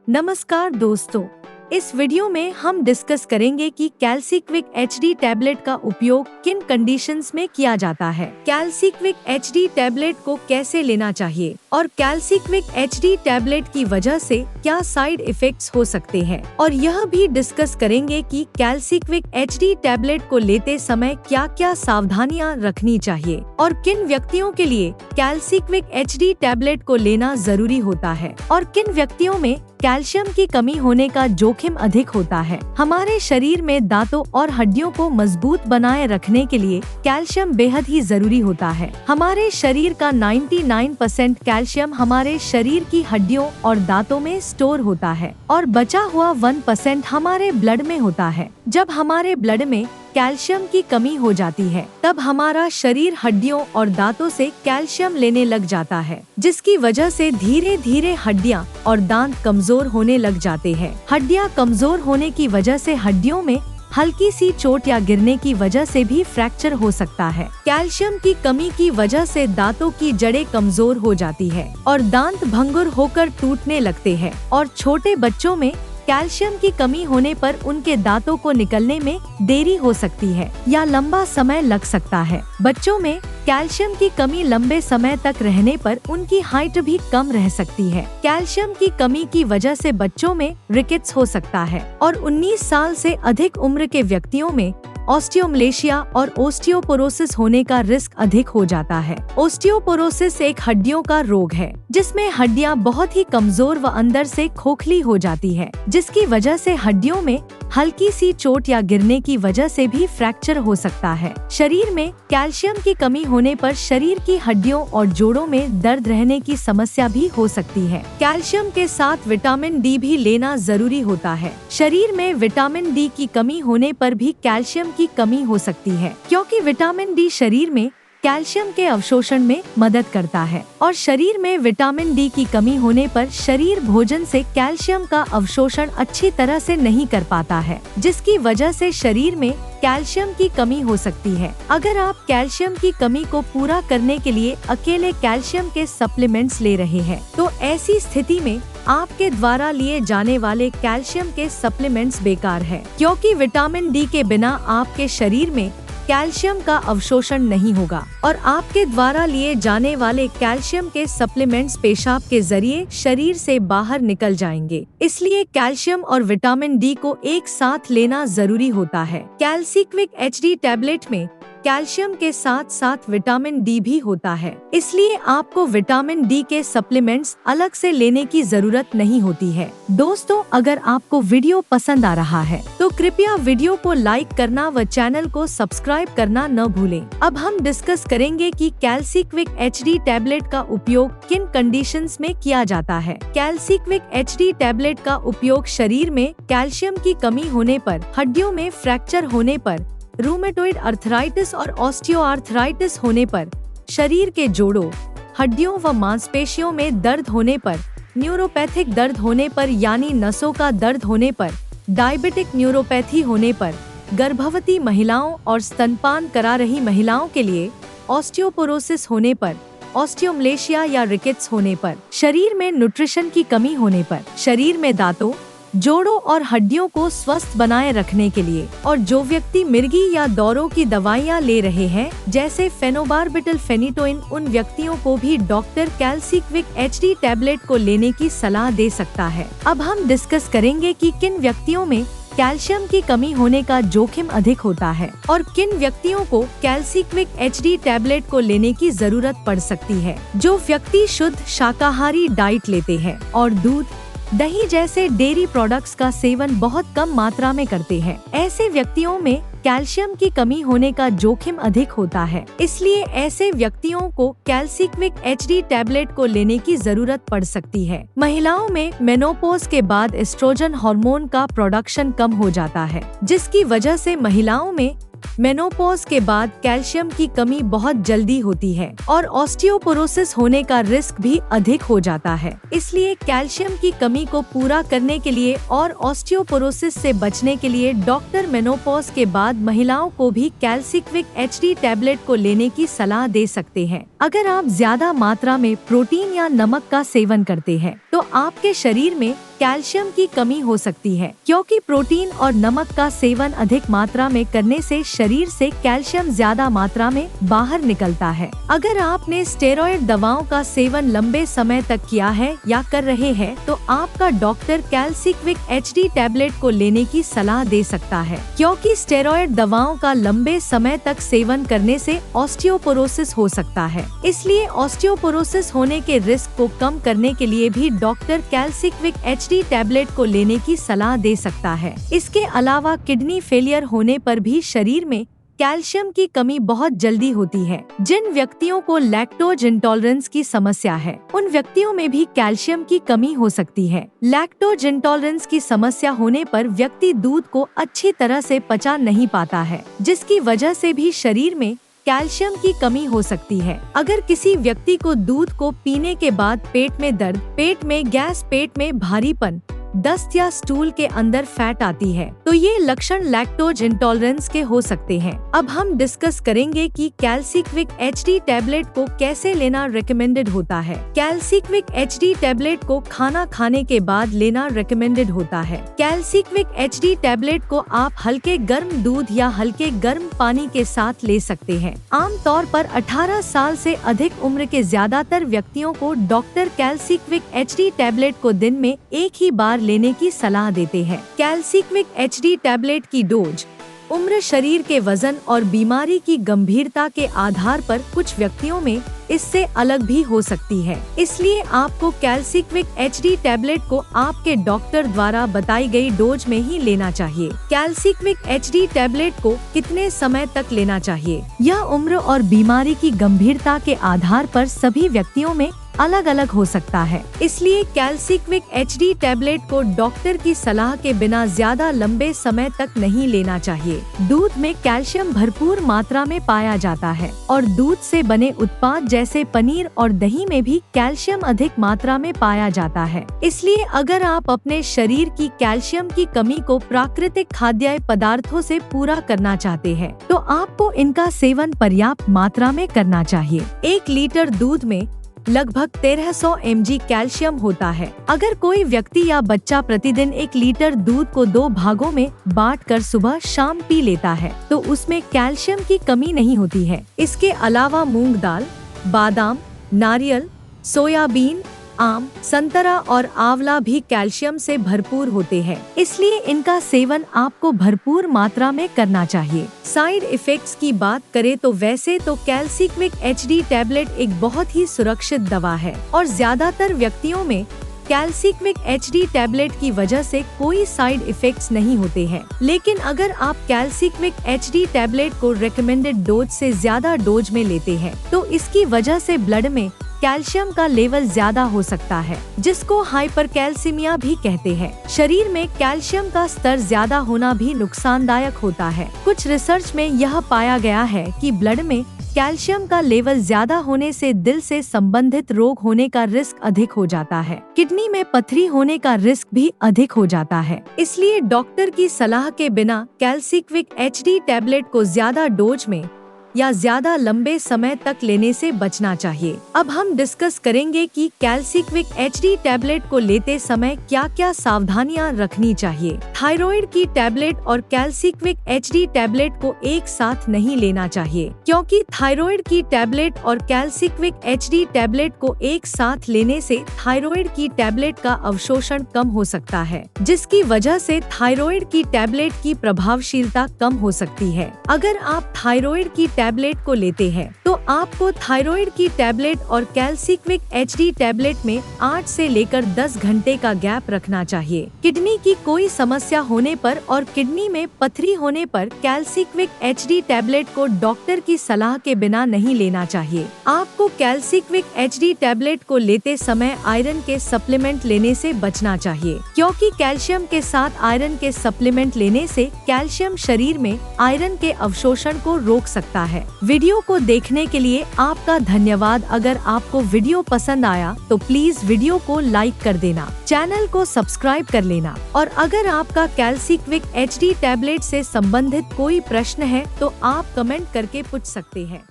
नमस्कार दोस्तों, इस वीडियो में हम डिस्कस करेंगे कि कैल्सीक्विक एचडी टैबलेट का उपयोग किन कंडीशंस में किया जाता है, कैल्सीक्विक एचडी टैबलेट को कैसे लेना चाहिए और कैल्सीक्विक एचडी टैबलेट की वजह से क्या साइड इफेक्ट्स हो सकते हैं, और यह भी डिस्कस करेंगे कि कैल्सीक्विक एचडी टैबलेट को लेते समय क्या क्या सावधानियां रखनी चाहिए और किन व्यक्तियों के लिए कैल्सीक्विक एचडी टैबलेट को लेना जरूरी होता है और किन व्यक्तियों में कैल्शियम की कमी होने का जोखिम अधिक होता है। हमारे शरीर में दांतों और हड्डियों को मजबूत बनाए रखने के लिए कैल्शियम बेहद ही जरूरी होता है। हमारे शरीर का 99% कैल्शियम हमारे शरीर की हड्डियों और दांतों में स्टोर होता है और बचा हुआ 1% हमारे ब्लड में होता है। जब हमारे ब्लड में कैल्शियम की कमी हो जाती है तब हमारा शरीर हड्डियों और दांतों से कैल्शियम लेने लग जाता है, जिसकी वजह से धीरे धीरे हड्डियां और दांत कमजोर होने लग जाते हैं। हड्डियां कमजोर होने की वजह से हड्डियों में हल्की सी चोट या गिरने की वजह से भी फ्रैक्चर हो सकता है। कैल्शियम की कमी की वजह से दांतों की जड़ें कमजोर हो जाती है और दांत भंगुर होकर टूटने लगते हैं और छोटे बच्चों में कैल्शियम की कमी होने पर उनके दांतों को निकलने में देरी हो सकती है या लंबा समय लग सकता है। बच्चों में कैल्शियम की कमी लंबे समय तक रहने पर उनकी हाइट भी कम रह सकती है। कैल्शियम की कमी की वजह से बच्चों में रिकेट्स हो सकता है और 19 साल से अधिक उम्र के व्यक्तियों में ऑस्टियोमलेशिया और ओस्टियोपोरोसिस होने का रिस्क अधिक हो जाता है। ओस्टियोपोरोसिस एक हड्डियों का रोग है जिसमें हड्डियां बहुत ही कमजोर व अंदर से खोखली हो जाती है, जिसकी वजह से हड्डियों में हल्की सी चोट या गिरने की वजह से भी फ्रैक्चर हो सकता है। शरीर में कैल्शियम की कमी होने पर शरीर की हड्डियों और जोड़ों में दर्द रहने की समस्या भी हो सकती है। कैल्शियम के साथ विटामिन डी भी लेना जरूरी होता है। शरीर में विटामिन डी की कमी होने पर भी कैल्शियम की कमी हो सकती है, क्योंकि विटामिन डी शरीर में कैल्शियम के अवशोषण में मदद करता है और शरीर में विटामिन डी की कमी होने पर शरीर भोजन से कैल्शियम का अवशोषण अच्छी तरह से नहीं कर पाता है, जिसकी वजह से शरीर में कैल्शियम की कमी हो सकती है। अगर आप कैल्शियम की कमी को पूरा करने के लिए अकेले कैल्शियम के सप्लीमेंट्स ले रहे हैं तो ऐसी स्थिति में आपके द्वारा लिए जाने वाले कैल्शियम के सप्लीमेंट्स बेकार है, क्योंकि विटामिन डी के बिना आपके शरीर में कैल्शियम का अवशोषण नहीं होगा और आपके द्वारा लिए जाने वाले कैल्शियम के सप्लीमेंट्स पेशाब के जरिए शरीर से बाहर निकल जाएंगे। इसलिए कैल्शियम और विटामिन डी को एक साथ लेना जरूरी होता है। कैल्सीक्विक एचडी टैबलेट में कैल्शियम के साथ साथ विटामिन डी भी होता है, इसलिए आपको विटामिन डी के सप्लीमेंट्स अलग से लेने की जरूरत नहीं होती है। दोस्तों, अगर आपको वीडियो पसंद आ रहा है तो कृपया वीडियो को लाइक करना व चैनल को सब्सक्राइब करना न भूलें। अब हम डिस्कस करेंगे कि कैल्सीक्विक एचडी टैबलेट का उपयोग किन कंडीशंस में किया जाता है। कैल्सीक्विक एचडी टैबलेट का उपयोग शरीर में कैल्शियम की कमी होने पर, हड्डियों में फ्रैक्चर होने पर, रूमेटोइड अर्थराइटिस और ऑस्टियोआर्थराइटिस होने पर, शरीर के जोड़ों, हड्डियों व मांसपेशियों में दर्द होने पर, न्यूरोपैथिक दर्द होने पर यानी नसों का दर्द होने पर, डायबिटिक न्यूरोपैथी होने पर, गर्भवती महिलाओं और स्तनपान करा रही महिलाओं के लिए ऑस्टियोपोरोसिस होने पर, ऑस्टियोमलेशिया या रिकेट्स होने पर, शरीर में न्यूट्रिशन की कमी होने पर, शरीर में दांतों, जोड़ों और हड्डियों को स्वस्थ बनाए रखने के लिए, और जो व्यक्ति मिर्गी या दौरों की दवाइयाँ ले रहे हैं जैसे फेनोबार्बिटल फेनिटोइन, उन व्यक्तियों को भी डॉक्टर कैल्सीक्विक एचडी टैबलेट को लेने की सलाह दे सकता है। अब हम डिस्कस करेंगे कि किन व्यक्तियों में कैल्शियम की कमी होने का जोखिम अधिक होता है और किन व्यक्तियों को कैल्सीक्विक एचडी टैबलेट को लेने की जरूरत पड़ सकती है। जो व्यक्ति शुद्ध शाकाहारी डाइट लेते हैं और दूध, दही जैसे डेयरी प्रोडक्ट्स का सेवन बहुत कम मात्रा में करते हैं, ऐसे व्यक्तियों में कैल्शियम की कमी होने का जोखिम अधिक होता है। इसलिए ऐसे व्यक्तियों को कैल्सीक्विक एचडी टैबलेट को लेने की जरूरत पड़ सकती है। महिलाओं में मेनोपॉज के बाद एस्ट्रोजन हार्मोन का प्रोडक्शन कम हो जाता है, जिसकी वजह से महिलाओं में मेनोपॉज के बाद कैल्शियम की कमी बहुत जल्दी होती है और ऑस्टियोपोरोसिस होने का रिस्क भी अधिक हो जाता है। इसलिए कैल्शियम की कमी को पूरा करने के लिए और ऑस्टियोपोरोसिस से बचने के लिए डॉक्टर मेनोपॉज के बाद महिलाओं को भी कैल्सीक्विक एचडी टैबलेट को लेने की सलाह दे सकते हैं। अगर आप ज्यादा मात्रा में प्रोटीन या नमक का सेवन करते हैं तो आपके शरीर में कैल्शियम की कमी हो सकती है, क्योंकि प्रोटीन और नमक का सेवन अधिक मात्रा में करने से शरीर से कैल्शियम ज्यादा मात्रा में बाहर निकलता है। अगर आपने स्टेरॉयड दवाओं का सेवन लंबे समय तक किया है या कर रहे हैं, तो आपका डॉक्टर कैल्सिक्विक HD टैबलेट को लेने की सलाह दे सकता है, क्योंकि स्टेरॉयड दवाओं का लंबे समय तक सेवन करने से ऑस्टियोपोरोसिस हो सकता है। इसलिए ऑस्टियोपोरोसिस होने के रिस्क को कम करने के लिए भी डॉक्टर कैल्सिक्विक HD टैबलेट को लेने की सलाह दे सकता है। इसके अलावा किडनी फेलियर होने पर भी शरीर में कैल्शियम की कमी बहुत जल्दी होती है। जिन व्यक्तियों को लैक्टोज इंटॉलरेंस की समस्या है, उन व्यक्तियों में भी कैल्शियम की कमी हो सकती है। लैक्टोज इंटॉलरेंस की समस्या होने पर व्यक्ति दूध को अच्छी तरह से पचा नहीं पाता है, जिसकी वजह से भी शरीर में कैल्शियम की कमी हो सकती है। अगर किसी व्यक्ति को दूध को पीने के बाद पेट में दर्द, पेट में गैस, पेट में भारीपन, दस्त या स्टूल के अंदर फैट आती है, तो ये लक्षण लैक्टोज इंटॉलरेंस के हो सकते हैं। अब हम डिस्कस करेंगे कि कैल्सिक्विक HD टैबलेट को कैसे लेना रिकमेंडेड होता है। कैल्सिक्विक HD टैबलेट को खाना खाने के बाद लेना रिकमेंडेड होता है। कैल्सिक्विक HD टैबलेट को आप हल्के गर्म दूध या हल्के गर्म पानी के साथ ले सकते हैं। आमतौर पर 18 साल से अधिक उम्र के ज्यादातर व्यक्तियों को डॉक्टर कैल्सिक्विक HD टैबलेट को दिन में एक ही बार लेने की सलाह देते हैं। कैल्सिक्विक HD टैबलेट की डोज उम्र, शरीर के वजन और बीमारी की गंभीरता के आधार पर कुछ व्यक्तियों में इससे अलग भी हो सकती है। इसलिए आपको कैल्सिक्विक HD टैबलेट को आपके डॉक्टर द्वारा बताई गई डोज में ही लेना चाहिए। कैल्सिक्विक HD टैबलेट को कितने समय तक लेना चाहिए, यह उम्र और बीमारी की गंभीरता के आधार पर सभी व्यक्तियों में अलग अलग हो सकता है। इसलिए कैल्सिक्विक HD टैबलेट को डॉक्टर की सलाह के बिना ज्यादा लंबे समय तक नहीं लेना चाहिए। दूध में कैल्शियम भरपूर मात्रा में पाया जाता है और दूध से बने उत्पाद जैसे पनीर और दही में भी कैल्शियम अधिक मात्रा में पाया जाता है। इसलिए अगर आप अपने शरीर की कैल्शियम की कमी को प्राकृतिक खाद्य पदार्थों से पूरा करना चाहते हैं, तो आपको इनका सेवन पर्याप्त मात्रा में करना चाहिए। 1 लीटर दूध में लगभग 1300 mg कैल्शियम होता है। अगर कोई व्यक्ति या बच्चा प्रतिदिन 1 लीटर दूध को 2 भागों में बांटकर सुबह शाम पी लेता है, तो उसमें कैल्शियम की कमी नहीं होती है। इसके अलावा मूंग दाल, बादाम, नारियल, सोयाबीन, आम, संतरा और आंवला भी कैल्शियम से भरपूर होते हैं। इसलिए इनका सेवन आपको भरपूर मात्रा में करना चाहिए। साइड इफेक्ट्स की बात करें तो वैसे तो कैल्सिक्विक HD टैबलेट एक बहुत ही सुरक्षित दवा है और ज्यादातर व्यक्तियों में कैल्सिक्विक HD टैबलेट की वजह से कोई साइड इफेक्ट्स नहीं होते हैं। लेकिन अगर आप कैल्सिक्विक HD टैबलेट को रिकमेंडेड डोज से ज्यादा डोज में लेते हैं, तो इसकी वजह से ब्लड में कैल्शियम का लेवल ज्यादा हो सकता है, जिसको हाइपरकैल्सीमिया भी कहते हैं। शरीर में कैल्शियम का स्तर ज्यादा होना भी नुकसानदायक होता है। कुछ रिसर्च में यह पाया गया है कि ब्लड में कैल्शियम का लेवल ज्यादा होने से दिल से संबंधित रोग होने का रिस्क अधिक हो जाता है। किडनी में पथरी होने का रिस्क भी अधिक हो जाता है। इसलिए डॉक्टर की सलाह के बिना कैल्सिक्विक HD टैबलेट को ज्यादा डोज में या ज्यादा लंबे समय तक लेने से बचना चाहिए। अब हम डिस्कस करेंगे कि कैल्सिक्विक HD टैबलेट को लेते समय क्या क्या सावधानियां रखनी चाहिए। थायराइड की टैबलेट और कैल्सिक्विक HD टैबलेट को एक साथ नहीं लेना चाहिए, क्योंकि थायराइड की टैबलेट और कैल्सिक्विक HD टैबलेट को एक साथ लेने से थायराइड की टैबलेट का अवशोषण कम हो सकता है, जिसकी वजह से थायराइड की टैबलेट की प्रभावशीलता कम हो सकती है। अगर आप थायराइड की टैबलेट को लेते हैं, तो आपको थायराइड की टैबलेट और कैल्सिक्विक HD टैबलेट में 8 से लेकर 10 घंटे का गैप रखना चाहिए। किडनी की कोई समस्या होने पर और किडनी में पथरी होने पर कैल्सिक्विक HD टैबलेट को डॉक्टर की सलाह के बिना नहीं लेना चाहिए। आपको कैल्सिक्विक HD टैबलेट को लेते समय आयरन के सप्लीमेंट लेने से बचना चाहिए, क्योंकि कैल्शियम के साथ आयरन के सप्लीमेंट लेने से कैल्शियम शरीर में आयरन के अवशोषण को रोक सकता है। वीडियो को देखने के लिए आपका धन्यवाद। अगर आपको वीडियो पसंद आया तो प्लीज वीडियो को लाइक कर देना, चैनल को सब्सक्राइब कर लेना, और अगर आपका कैल्सिक्विक HD टैबलेट से संबंधित कोई प्रश्न है तो आप कमेंट करके पूछ सकते हैं।